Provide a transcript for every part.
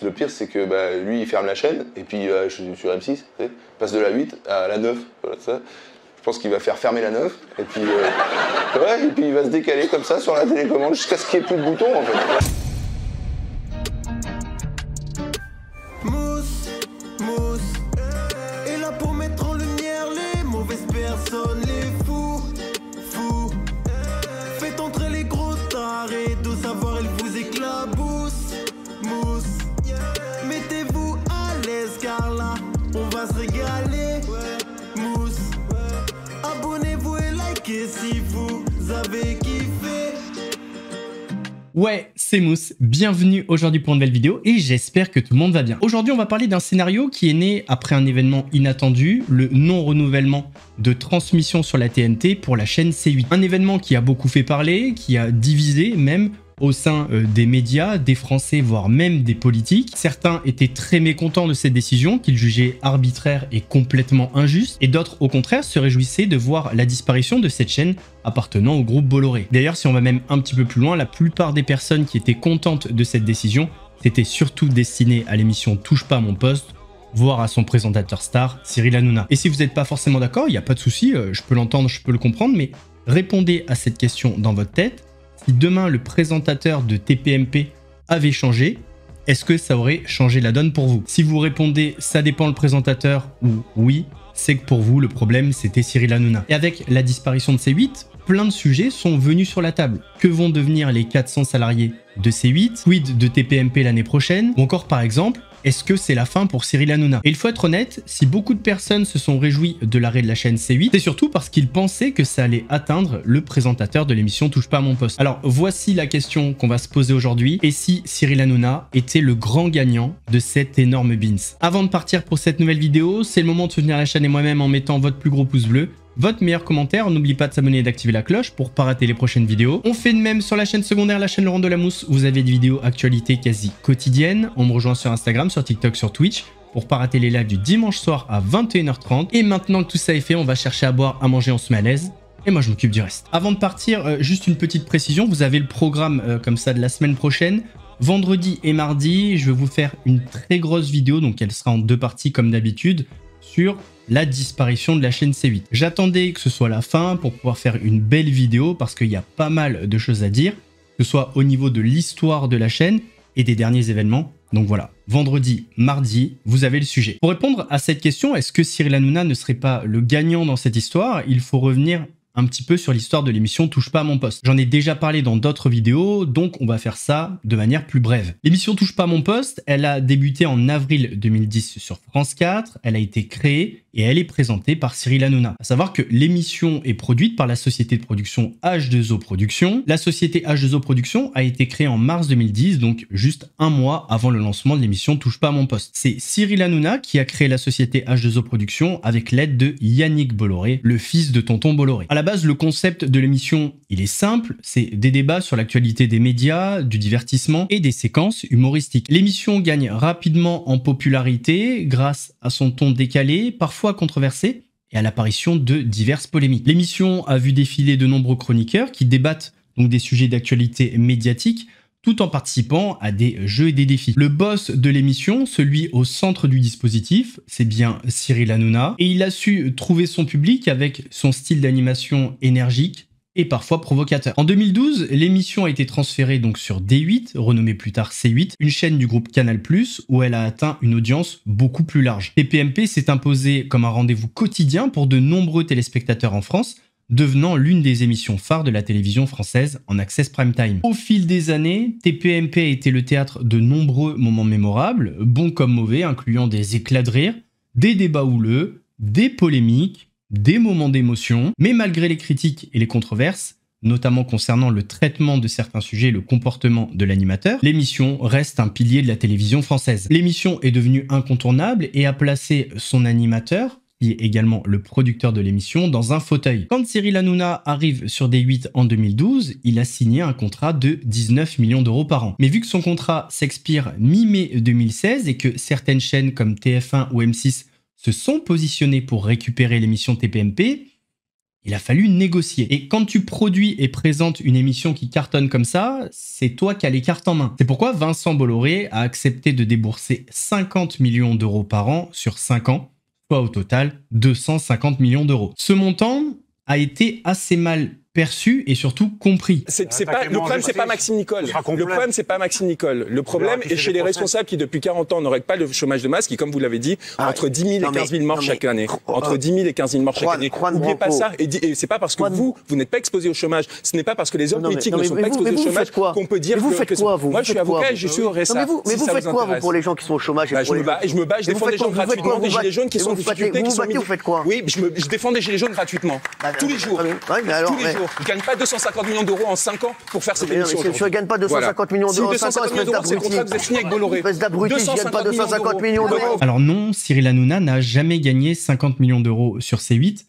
Le pire, c'est que lui, il ferme la chaîne, et puis je suis sur M6, il passe de la 8 à la 9. Voilà, ça. Je pense qu'il va faire fermer la 9, et puis, ouais, et puis il va se décaler comme ça sur la télécommande jusqu'à ce qu'il n'y ait plus de boutons, en fait. Mousse, mousse, et là pour mettre en lumière les mauvaises personnes, les fous, fous. Faites entrer les gros tarés, de savoir ils vous éclaboussent, mousse. Mettez-vous à l'aise car là, on va se régaler, mousse. Abonnez-vous et likez si vous avez kiffé. Ouais, c'est Mousse, bienvenue aujourd'hui pour une nouvelle vidéo et j'espère que tout le monde va bien. Aujourd'hui, on va parler d'un scénario qui est né après un événement inattendu, le non-renouvellement de transmission sur la TNT pour la chaîne C8. Un événement qui a beaucoup fait parler, qui a divisé même au sein des médias, des Français, voire même des politiques. Certains étaient très mécontents de cette décision, qu'ils jugeaient arbitraire et complètement injuste, et d'autres, au contraire, se réjouissaient de voir la disparition de cette chaîne appartenant au groupe Bolloré. D'ailleurs, si on va même un petit peu plus loin, la plupart des personnes qui étaient contentes de cette décision, c'était surtout destiné à l'émission Touche pas à mon poste, voire à son présentateur star, Cyril Hanouna. Et si vous n'êtes pas forcément d'accord, il n'y a pas de souci, je peux l'entendre, je peux le comprendre, mais répondez à cette question dans votre tête. Si demain le présentateur de TPMP avait changé, est-ce que ça aurait changé la donne pour vous? Si vous répondez « ça dépend le présentateur » ou « oui », c'est que pour vous, le problème, c'était Cyril Hanouna. Et avec la disparition de C8, plein de sujets sont venus sur la table. Que vont devenir les 400 salariés de C8? Quid de TPMP l'année prochaine? Ou encore, par exemple, est-ce que c'est la fin pour Cyril Hanouna? Et il faut être honnête, si beaucoup de personnes se sont réjouies de l'arrêt de la chaîne C8, c'est surtout parce qu'ils pensaient que ça allait atteindre le présentateur de l'émission Touche pas à mon poste. Alors voici la question qu'on va se poser aujourd'hui. Et si Cyril Hanouna était le grand gagnant de cette énorme bins? Avant de partir pour cette nouvelle vidéo, c'est le moment de soutenir la chaîne et moi-même en mettant votre plus gros pouce bleu, votre meilleur commentaire, n'oubliez pas de s'abonner et d'activer la cloche pour pas rater les prochaines vidéos. On fait de même sur la chaîne secondaire, la chaîne Laurent de la Mousse, vous avez des vidéos actualités quasi quotidiennes. On me rejoint sur Instagram, sur TikTok, sur Twitch pour pas rater les lives du dimanche soir à 21h30. Et maintenant que tout ça est fait, on va chercher à boire, à manger, on se met à l'aise. Et moi je m'occupe du reste. Avant de partir, juste une petite précision, vous avez le programme comme ça de la semaine prochaine. Vendredi et mardi, je vais vous faire une très grosse vidéo, donc elle sera en deux parties comme d'habitude, sur la disparition de la chaîne C8. J'attendais que ce soit la fin pour pouvoir faire une belle vidéo parce qu'il y a pas mal de choses à dire, que ce soit au niveau de l'histoire de la chaîne et des derniers événements. Donc voilà, vendredi, mardi, vous avez le sujet. Pour répondre à cette question, est-ce que Cyril Hanouna ne serait pas le gagnant dans cette histoire? Il faut revenir un petit peu sur l'histoire de l'émission Touche pas à mon poste. J'en ai déjà parlé dans d'autres vidéos, donc on va faire ça de manière plus brève. L'émission Touche pas à mon poste, elle a débuté en avril 2010 sur France 4, elle a été créée et elle est présentée par Cyril Hanouna. À savoir que l'émission est produite par la société de production H2O Productions. La société H2O Productions a été créée en mars 2010, donc juste un mois avant le lancement de l'émission Touche pas à mon poste. C'est Cyril Hanouna qui a créé la société H2O Productions avec l'aide de Yannick Bolloré, le fils de tonton Bolloré. À la base, le concept de l'émission, il est simple, c'est des débats sur l'actualité des médias, du divertissement et des séquences humoristiques. L'émission gagne rapidement en popularité grâce à son ton décalé, parfois controversé, et à l'apparition de diverses polémiques. L'émission a vu défiler de nombreux chroniqueurs qui débattent donc des sujets d'actualité médiatique, tout en participant à des jeux et des défis. Le boss de l'émission, celui au centre du dispositif, c'est bien Cyril Hanouna, et il a su trouver son public avec son style d'animation énergique et parfois provocateur. En 2012, l'émission a été transférée donc sur D8, renommée plus tard C8, une chaîne du groupe Canal+, où elle a atteint une audience beaucoup plus large. TPMP s'est imposé comme un rendez-vous quotidien pour de nombreux téléspectateurs en France, devenant l'une des émissions phares de la télévision française en access prime time. Au fil des années, TPMP a été le théâtre de nombreux moments mémorables, bons comme mauvais, incluant des éclats de rire, des débats houleux, des polémiques, des moments d'émotion, mais malgré les critiques et les controverses, notamment concernant le traitement de certains sujets et le comportement de l'animateur, l'émission reste un pilier de la télévision française. L'émission est devenue incontournable et a placé son animateur, qui est également le producteur de l'émission, dans un fauteuil. Quand Cyril Hanouna arrive sur D8 en 2012, il a signé un contrat de 19 millions d'euros par an. Mais vu que son contrat s'expire mi-mai 2016 et que certaines chaînes comme TF1 ou M6 se sont positionnées pour récupérer l'émission TPMP, il a fallu négocier. Et quand tu produis et présentes une émission qui cartonne comme ça, c'est toi qui as les cartes en main. C'est pourquoi Vincent Bolloré a accepté de débourser 50 millions d'euros par an sur 5 ans, soit au total 250 millions d'euros. Ce montant a été assez mal perçu et surtout compris. Le problème, c'est pas Maxime Nicole. Le problème, c'est pas Maxime Nicole. Le problème est chez les responsables qui, depuis 40 ans, n'auraient pas de chômage de masse, qui, comme vous l'avez dit, entre 10 000 et 15 000 morts chaque année. Entre 10 000 et 15 000 morts chaque année. N'oubliez pas ça. Et c'est pas parce que vous n'êtes pas exposé au chômage, ce n'est pas parce que les hommes politiques ne sont pas exposés au chômage qu'on peut dire que... Vous faites quoi, vous? Moi, je suis avocat et je suis au RSA. Mais vous faites quoi, vous, pour les gens qui sont au chômage? Je me bats, je défends des gens gratuitement, des gilets jaunes qui sont en difficulté, qui sont mis... Vous faites quoi? Oui, je défends des gilets jaunes gratuitement. Tous les jours. Tous les jours. Je gagne pas 250 millions d'euros en 5 ans pour faire cette émission. Je ne gagne pas 250 millions d'euros en 5 ans, espèce d'abruti. C'est le contrat que vous avez signé avec Bolloré. Espèce d'abruti, je ne gagne pas 250 millions d'euros. Alors non, Cyril Hanouna n'a jamais gagné 50 millions d'euros sur C8.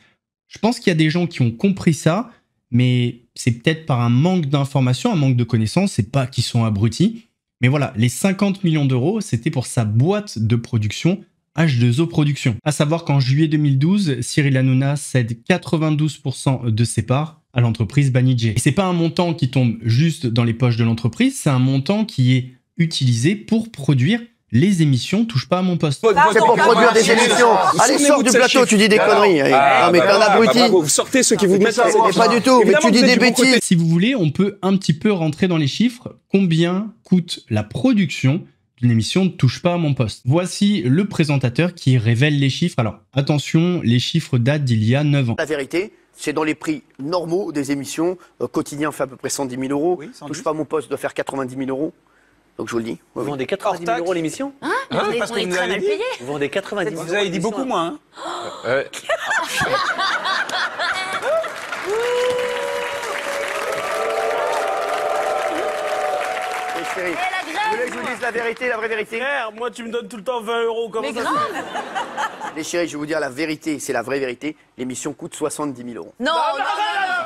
Je pense qu'il y a des gens qui ont compris ça, mais c'est peut-être par un manque d'informations, un manque de connaissances, c'est pas qu'ils sont abrutis. Mais voilà, les 50 millions d'euros, c'était pour sa boîte de production H2O Productions. À savoir qu'en juillet 2012, Cyril Hanouna cède 92% de ses parts à l'entreprise Banijé. Et c'est pas un montant qui tombe juste dans les poches de l'entreprise, c'est un montant qui est utilisé pour produire les émissions Touche pas à mon poste. C'est pour produire des émissions. Allez, sors du plateau, tu dis des conneries. Non mais qu'un abruti. Vous sortez ceux qui vous mettent ça. Pas du tout, mais tu dis des bêtises. Si vous voulez, on peut un petit peu rentrer dans les chiffres. Combien coûte la production d'une émission ne touche pas à mon poste? Voici le présentateur qui révèle les chiffres. Alors attention, les chiffres datent d'il y a 9 ans. La vérité, c'est dans les prix normaux des émissions. Quotidien fait à peu près 110 000 euros. Oui, touche pas à mon poste doit faire 90 000 euros. Donc je vous le dis. Vous vendez 90 000 euros l'émission? Parce qu'on est très mal payé. Vous vendez 90 000 euros. Vous avez dit beaucoup moins. Chérie, vous voulez que je vous dise la vérité, la vraie vérité? Frère, moi tu me donnes tout le temps 20 euros. Comment ça se fait? Les chéris, je vais vous dire la vérité, c'est la vraie vérité. L'émission coûte 70 000 euros. Non,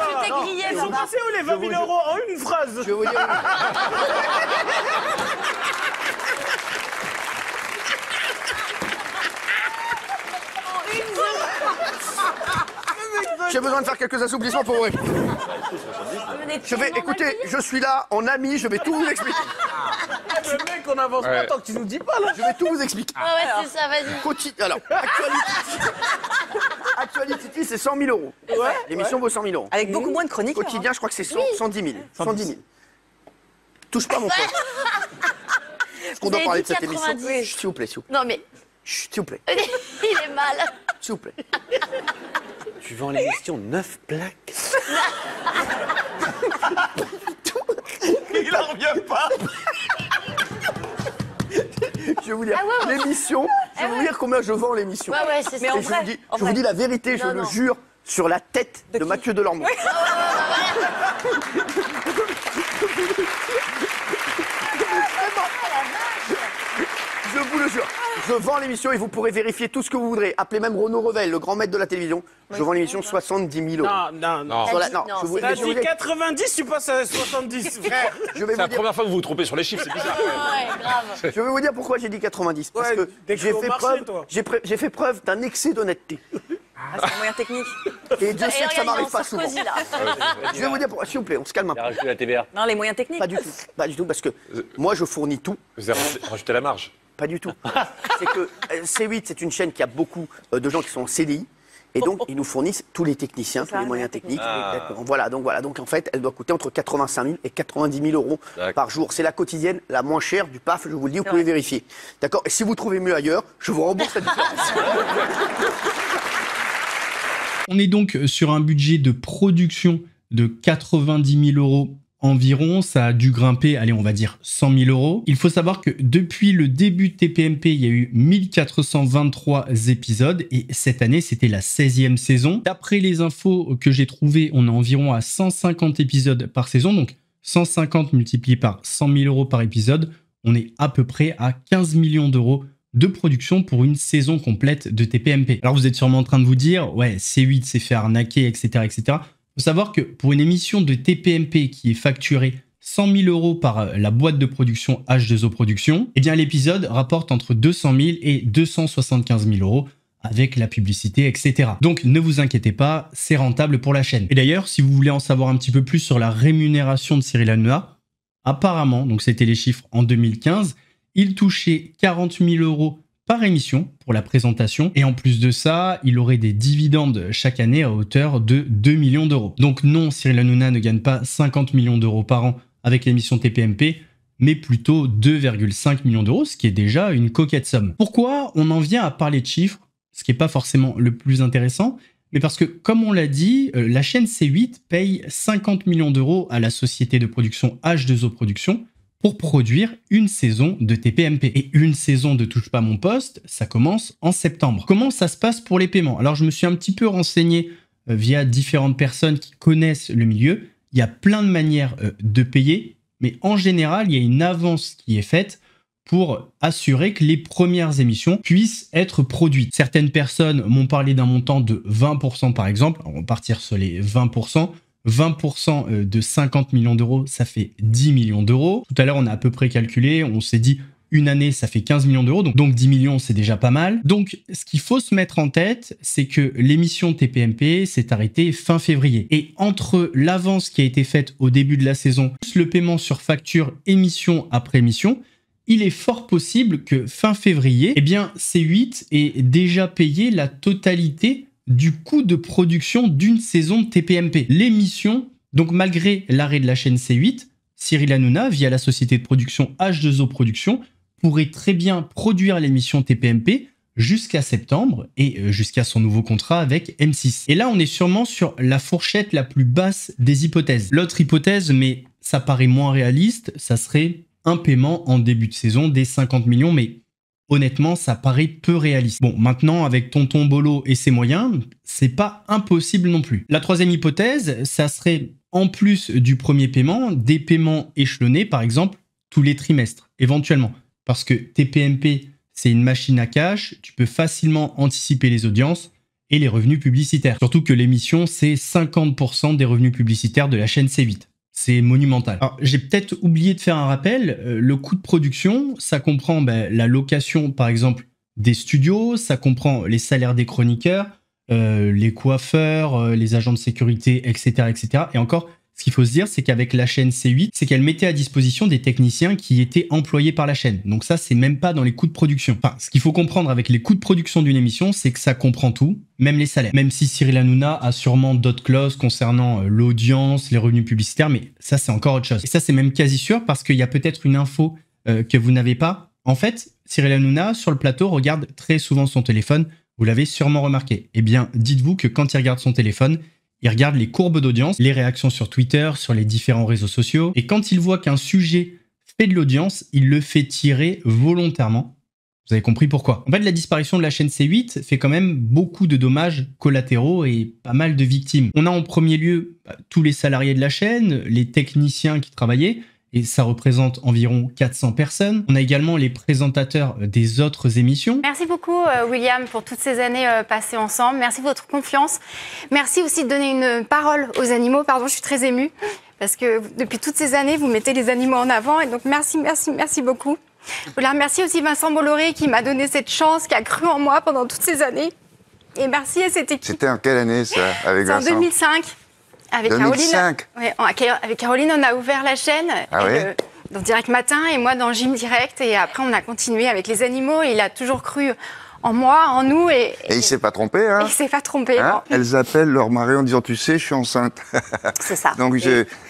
tu t'es grillé. Ils sont passés où les 20 000 euros en une phrase? Je vais vous dire. J'ai besoin de faire quelques assouplissements pour vous répondre. Je vais, écoutez, je suis là en ami, je vais tout vous expliquer. Le mec, on avance pas tant que tu nous dis pas là. Je vais tout vous expliquer. Ouais, c'est ça, vas-y. Alors, Actuality, c'est 100 000 euros. Ouais. L'émission vaut 100 000 euros. Avec beaucoup moins de chroniques. Quotidien, je crois que c'est 110 000. 110 000. Touche pas mon poste. Est-ce qu'on doit parler de cette émission? S'il vous plaît, s'il vous plaît. Non mais... S'il vous plaît. Il est mal. S'il vous plaît. Tu vends l'émission 9 plaques. Il en revient pas. Je vais vous dire, l'émission, je vais vous dire combien je vends l'émission. Ouais, c'est ça. Mais en vrai, je vous dis la vérité, je le jure, sur la tête de Mathieu Delormeau. Je vous le jure, je vends l'émission et vous pourrez vérifier tout ce que vous voudrez. Appelez même Renaud Revel, le grand maître de la télévision. Je vends l'émission 70 000 euros. Non. T'as dit 90, tu passes à 70, frère. C'est la première fois que vous vous trompez sur les chiffres, c'est bizarre. Ouais, grave. Je vais vous dire pourquoi j'ai dit 90. Parce que j'ai fait preuve d'un excès d'honnêteté. Ah, c'est un moyen technique. Et Dieu sait que ça m'arrive pas souvent. Je vais vous dire pourquoi, s'il vous plaît, on se calme un peu. Rajouter la TVA. Non, les moyens techniques. Pas du tout, parce que moi je fournis tout. Vous avez rajouté la marge. Pas du tout. C'est que C8, c'est une chaîne qui a beaucoup de gens qui sont en CDI. Et donc, ils nous fournissent tous les techniciens, tous les moyens techniques. Voilà, donc en fait, elle doit coûter entre 85 000 et 90 000 euros par jour. C'est la quotidienne la moins chère du PAF, je vous le dis, vous pouvez vérifier. D'accord? Et si vous trouvez mieux ailleurs, je vous rembourse la différence. On est donc sur un budget de production de 90 000 euros environ. Ça a dû grimper, allez, on va dire 100 000 euros. Il faut savoir que depuis le début de TPMP, il y a eu 1423 épisodes et cette année, c'était la 16e saison. D'après les infos que j'ai trouvées, on est environ à 150 épisodes par saison. Donc 150 multiplié par 100 000 euros par épisode, on est à peu près à 15 millions d'euros de production pour une saison complète de TPMP. Alors vous êtes sûrement en train de vous dire, ouais, C8 s'est fait arnaquer, etc., etc. Il faut savoir que pour une émission de TPMP qui est facturée 100 000 euros par la boîte de production H2O Productions, eh bien l'épisode rapporte entre 200 000 et 275 000 euros avec la publicité, etc. Donc ne vous inquiétez pas, c'est rentable pour la chaîne. Et d'ailleurs, si vous voulez en savoir un petit peu plus sur la rémunération de Cyril Hanouna, apparemment, donc c'était les chiffres en 2015, il touchait 40 000 € par émission pour la présentation. Et en plus de ça, il aurait des dividendes chaque année à hauteur de 2 millions d'euros. Donc non, Cyril Hanouna ne gagne pas 50 millions d'euros par an avec l'émission TPMP, mais plutôt 2,5 millions d'euros, ce qui est déjà une coquette somme. Pourquoi on en vient à parler de chiffres, ce qui n'est pas forcément le plus intéressant, mais parce que, comme on l'a dit, la chaîne C8 paye 50 millions d'euros à la société de production H2O Productions pour produire une saison de TPMP. Et une saison de Touche pas mon poste, ça commence en septembre. Comment ça se passe pour les paiements? Alors je me suis un petit peu renseigné via différentes personnes qui connaissent le milieu. Il y a plein de manières de payer, mais en général, il y a une avance qui est faite pour assurer que les premières émissions puissent être produites. Certaines personnes m'ont parlé d'un montant de 20% par exemple. On va partir sur les 20%. 20% de 50 millions d'euros, ça fait 10 millions d'euros. Tout à l'heure, on a à peu près calculé, on s'est dit une année, ça fait 15 millions d'euros, donc 10 millions, c'est déjà pas mal. Donc, ce qu'il faut se mettre en tête, c'est que l'émission TPMP s'est arrêtée fin février. Et entre l'avance qui a été faite au début de la saison, plus le paiement sur facture émission après émission, il est fort possible que fin février, eh bien, C8 ait déjà payé la totalité du coût de production d'une saison de TPMP. L'émission, donc malgré l'arrêt de la chaîne C8, Cyril Hanouna, via la société de production H2O Productions, pourrait très bien produire l'émission TPMP jusqu'à septembre et jusqu'à son nouveau contrat avec M6. Et là, on est sûrement sur la fourchette la plus basse des hypothèses. L'autre hypothèse, mais ça paraît moins réaliste, ça serait un paiement en début de saison des 50 millions, mais honnêtement, ça paraît peu réaliste. Bon, maintenant, avec Tonton Bolo et ses moyens, c'est pas impossible non plus. La troisième hypothèse, ça serait, en plus du premier paiement, des paiements échelonnés, par exemple, tous les trimestres, éventuellement. Parce que TPMP, c'est une machine à cash, tu peux facilement anticiper les audiences et les revenus publicitaires. Surtout que l'émission, c'est 50% des revenus publicitaires de la chaîne C8. C'est monumental. Alors, j'ai peut-être oublié de faire un rappel. Le coût de production, ça comprend la location, par exemple, des studios, ça comprend les salaires des chroniqueurs, les coiffeurs, les agents de sécurité, etc., etc. Et encore, ce qu'il faut se dire, c'est qu'avec la chaîne C8, c'est qu'elle mettait à disposition des techniciens qui étaient employés par la chaîne. Donc ça, c'est même pas dans les coûts de production. Enfin, ce qu'il faut comprendre avec les coûts de production d'une émission, c'est que ça comprend tout, même les salaires. Même si Cyril Hanouna a sûrement d'autres clauses concernant l'audience, les revenus publicitaires, mais ça, c'est encore autre chose. Et ça, c'est même quasi sûr parce qu'il y a peut-être une info que vous n'avez pas. En fait, Cyril Hanouna, sur le plateau, regarde très souvent son téléphone. Vous l'avez sûrement remarqué. Eh bien, dites-vous que quand il regarde son téléphone, il regarde les courbes d'audience, les réactions sur Twitter, sur les différents réseaux sociaux. Et quand il voit qu'un sujet fait de l'audience, il le fait tirer volontairement. Vous avez compris pourquoi. En fait, la disparition de la chaîne C8 fait quand même beaucoup de dommages collatéraux et pas mal de victimes. On a en premier lieu tous les salariés de la chaîne, les techniciens qui travaillaient, et ça représente environ 400 personnes. On a également les présentateurs des autres émissions. Merci beaucoup William pour toutes ces années passées ensemble. Merci de votre confiance. Merci aussi de donner une parole aux animaux. Pardon, je suis très émue parce que depuis toutes ces années, vous mettez les animaux en avant. Et donc merci, merci, merci beaucoup. Voilà, merci aussi Vincent Bolloré qui m'a donné cette chance, qui a cru en moi pendant toutes ces années. Et merci à cette équipe. C'était en quelle année ça, avec Vincent? C'est en 2005. Avec 2005. Caroline, avec Caroline, on a ouvert la chaîne dans Direct Matin et moi dans Gym Direct. Et après, on a continué avec les animaux. Et il a toujours cru en moi, en nous. Et il s'est pas trompé, hein? Il s'est pas trompé. Hein? Elles appellent leur mari en disant, tu sais, je suis enceinte. C'est ça. Donc,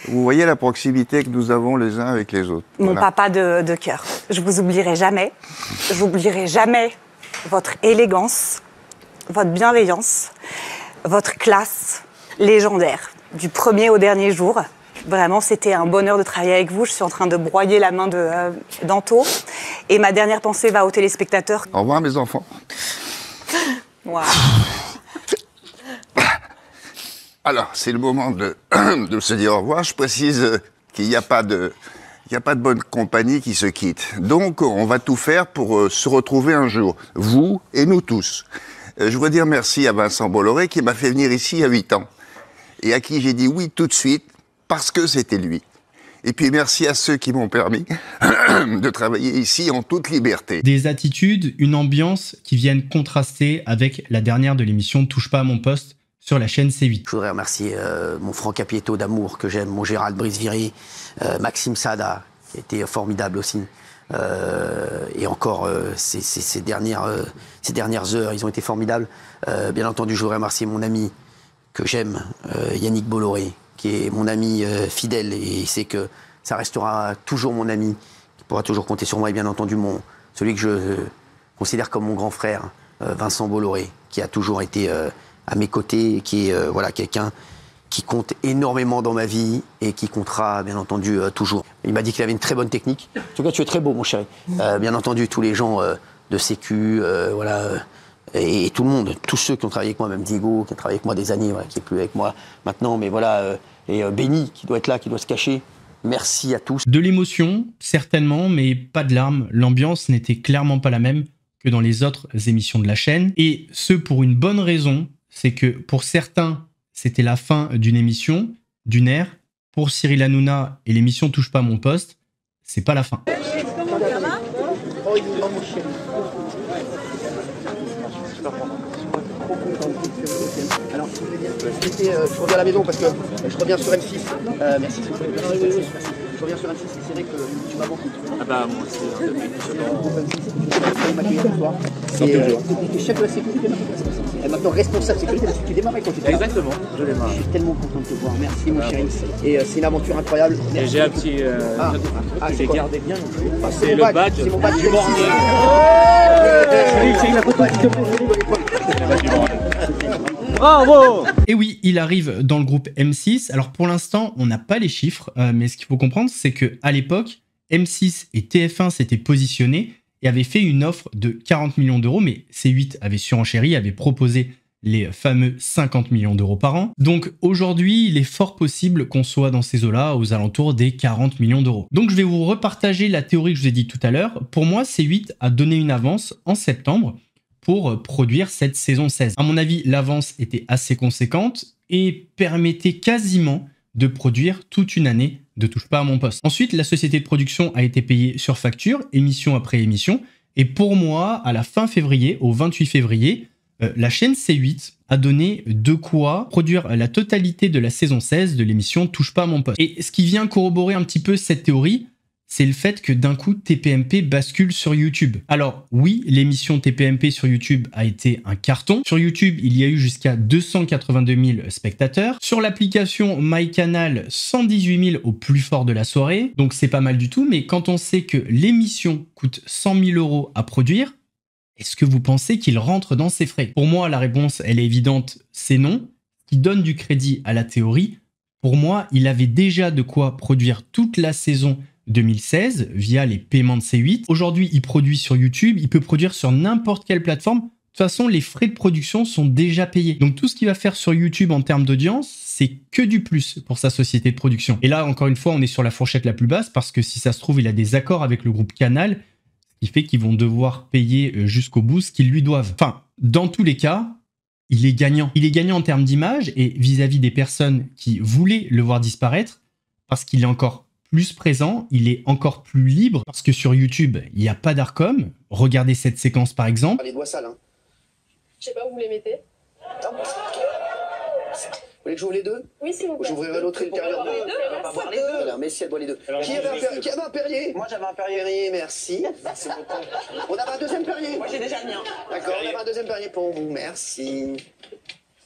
vous voyez la proximité que nous avons les uns avec les autres. Mon papa de cœur. Je vous oublierai jamais. J'oublierai jamais votre élégance, votre bienveillance, votre classe légendaire. Du premier au dernier jour. Vraiment, c'était un bonheur de travailler avec vous. Je suis en train de broyer la main d'Anto. Et ma dernière pensée va aux téléspectateurs. Au revoir, mes enfants. Wow. Alors, c'est le moment de se dire au revoir. Je précise qu'il n'y a pas de bonne compagnie qui se quitte. Donc, on va tout faire pour se retrouver un jour. Vous et nous tous. Je voudrais dire merci à Vincent Bolloré qui m'a fait venir ici il y a 8 ans. Et à qui j'ai dit oui tout de suite, parce que c'était lui. Et puis merci à ceux qui m'ont permis de travailler ici en toute liberté. Des attitudes, une ambiance qui viennent contraster avec la dernière de l'émission Touche pas à mon poste sur la chaîne C8. Je voudrais remercier mon Franck Capieto d'amour que j'aime, mon Gérald Brisviri, Maxime Sada, qui a été formidable aussi. Et encore, ces dernières heures, ils ont été formidables. Bien entendu, je voudrais remercier mon ami que j'aime, Yannick Bolloré, qui est mon ami fidèle, et c'est que ça restera toujours mon ami, qui pourra toujours compter sur moi, et bien entendu celui que je considère comme mon grand frère, Vincent Bolloré, qui a toujours été à mes côtés, et qui est voilà, quelqu'un qui compte énormément dans ma vie et qui comptera, bien entendu, toujours. Il m'a dit qu'il avait une très bonne technique. En tout cas, tu es très beau, mon chéri. Bien entendu, tous les gens de Sécu, voilà, et tout le monde, tous ceux qui ont travaillé avec moi, même Diego, qui a travaillé avec moi des années, voilà, qui n'est plus avec moi maintenant, mais voilà, et Benny, qui doit être là, qui doit se cacher. Merci à tous. De l'émotion, certainement, mais pas de larmes. L'ambiance n'était clairement pas la même que dans les autres émissions de la chaîne. Et ce, pour une bonne raison, c'est que pour certains, c'était la fin d'une émission, d'une ère. Pour Cyril Hanouna et l'émission Touche pas à mon poste, c'est pas la fin. Alors, je reviens à la maison parce que je reviens sur M6. Merci. Je reviens sur M6 et c'est vrai que tu m'as beaucoup. Ah bah moi aussi. Tu es chef de la sécurité maintenant responsable sécurité parce que tu démarrais quand tu étais là. Exactement, je démarre. Je suis tellement content de te voir. Merci mon chéri. Et c'est une aventure incroyable. Et j'ai un petit j'ai gardé bien. C'est le badge. C'est mon badge du Bornée. C'est la photo qui te plaît. Bravo! Et oui, il arrive dans le groupe M6. Alors pour l'instant, on n'a pas les chiffres, mais ce qu'il faut comprendre, c'est qu'à l'époque, M6 et TF1 s'étaient positionnés et avaient fait une offre de 40 millions d'euros, mais C8 avait surenchéri, avait proposé les fameux 50 millions d'euros par an. Donc aujourd'hui, il est fort possible qu'on soit dans ces eaux-là, aux alentours des 40 millions d'euros. Donc je vais vous repartager la théorie que je vous ai dit tout à l'heure. Pour moi, C8 a donné une avance en septembre pour produire cette saison 16. À mon avis, l'avance était assez conséquente et permettait quasiment de produire toute une année de Touche pas à mon poste. Ensuite, la société de production a été payée sur facture, émission après émission, et pour moi, à la fin février, au 28 février, la chaîne C8 a donné de quoi produire la totalité de la saison 16 de l'émission Touche pas à mon poste. Et ce qui vient corroborer un petit peu cette théorie, c'est le fait que d'un coup, TPMP bascule sur YouTube. Alors oui, l'émission TPMP sur YouTube a été un carton. Sur YouTube, il y a eu jusqu'à 282 000 spectateurs. Sur l'application MyCanal, 118 000 au plus fort de la soirée. Donc c'est pas mal du tout, mais quand on sait que l'émission coûte 100 000 euros à produire, est-ce que vous pensez qu'il rentre dans ses frais? Pour moi, la réponse, elle est évidente, c'est non. Qui donne du crédit à la théorie. Pour moi, il avait déjà de quoi produire toute la saison 2016 via les paiements de C8. Aujourd'hui, il produit sur YouTube, il peut produire sur n'importe quelle plateforme. De toute façon, les frais de production sont déjà payés. Donc tout ce qu'il va faire sur YouTube en termes d'audience, c'est que du plus pour sa société de production. Et là, encore une fois, on est sur la fourchette la plus basse parce que si ça se trouve, il a des accords avec le groupe Canal, ce qui fait qu'ils vont devoir payer jusqu'au bout ce qu'ils lui doivent. Enfin, dans tous les cas, il est gagnant. Il est gagnant en termes d'image et vis-à-vis des personnes qui voulaient le voir disparaître parce qu'il est encore plus présent, il est encore plus libre parce que sur YouTube, il n'y a pas d'Arcom. Regardez cette séquence par exemple. Les doigts sales, hein. Je sais pas où vous les mettez. Vous voulez que j'ouvre les deux? Oui, s'il vous plaît. J'ouvrirai l'autre ultérieurement. On va voir les deux. Alors, mais si elle boit les deux. Qui avait un Perrier? Moi, j'avais un Perrier, merci. Merci beaucoup. On avait un deuxième Perrier? Moi, j'ai déjà le mien. D'accord, on avait un deuxième Perrier pour vous, merci.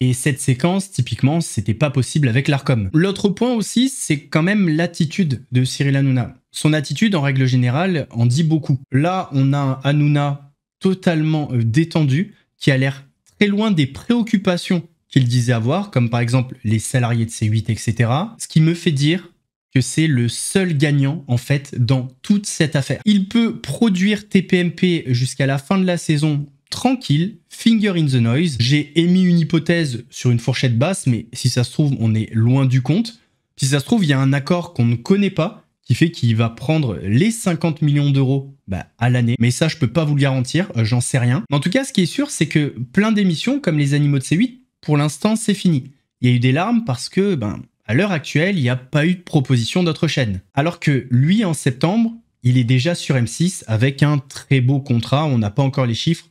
Et cette séquence, typiquement, c'était pas possible avec l'Arcom. L'autre point aussi, c'est quand même l'attitude de Cyril Hanouna. Son attitude, en règle générale, en dit beaucoup. Là, on a un Hanouna totalement détendu, qui a l'air très loin des préoccupations qu'il disait avoir, comme par exemple les salariés de C8, etc. Ce qui me fait dire que c'est le seul gagnant, en fait, dans toute cette affaire. Il peut produire TPMP jusqu'à la fin de la saison tranquille, finger in the noise. J'ai émis une hypothèse sur une fourchette basse, mais si ça se trouve, on est loin du compte. Si ça se trouve, il y a un accord qu'on ne connaît pas, qui fait qu'il va prendre les 50 millions d'euros à l'année. Mais ça, je peux pas vous le garantir, j'en sais rien. Mais en tout cas, ce qui est sûr, c'est que plein d'émissions, comme les animaux de C8, pour l'instant, c'est fini. Il y a eu des larmes parce que, à l'heure actuelle, il n'y a pas eu de proposition d'autre chaîne. Alors que lui, en septembre, il est déjà sur M6 avec un très beau contrat. On n'a pas encore les chiffres.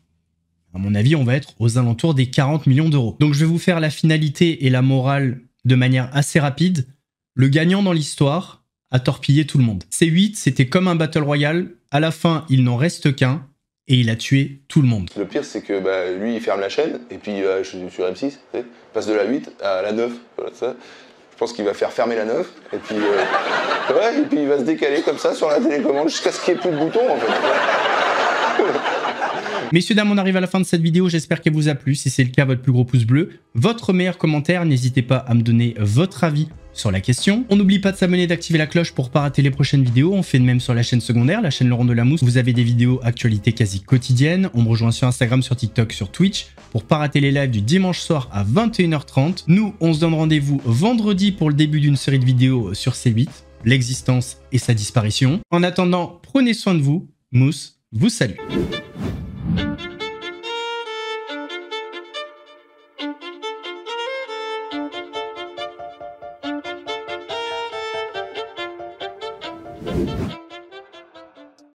À mon avis, on va être aux alentours des 40 millions d'euros. Donc je vais vous faire la finalité et la morale de manière assez rapide. Le gagnant dans l'histoire a torpillé tout le monde. C8, c'était comme un Battle Royale. À la fin, il n'en reste qu'un. Et il a tué tout le monde. Le pire, c'est que lui, il ferme la chaîne, et puis je suis sur M6, il passe de la 8 à la 9. Voilà, ça. Je pense qu'il va faire fermer la 9, et puis, ouais, et puis il va se décaler comme ça sur la télécommande jusqu'à ce qu'il n'y ait plus de boutons, en fait. Messieurs, dames, on arrive à la fin de cette vidéo. J'espère qu'elle vous a plu. Si c'est le cas, votre plus gros pouce bleu. Votre meilleur commentaire. N'hésitez pas à me donner votre avis sur la question. On n'oublie pas de s'abonner et d'activer la cloche pour ne pas rater les prochaines vidéos. On fait de même sur la chaîne secondaire, la chaîne Laurent Delamousse. Vous avez des vidéos actualités quasi quotidiennes. On me rejoint sur Instagram, sur TikTok, sur Twitch pour ne pas rater les lives du dimanche soir à 21h30. Nous, on se donne rendez-vous vendredi pour le début d'une série de vidéos sur C8, l'existence et sa disparition. En attendant, prenez soin de vous. Mousse vous salue.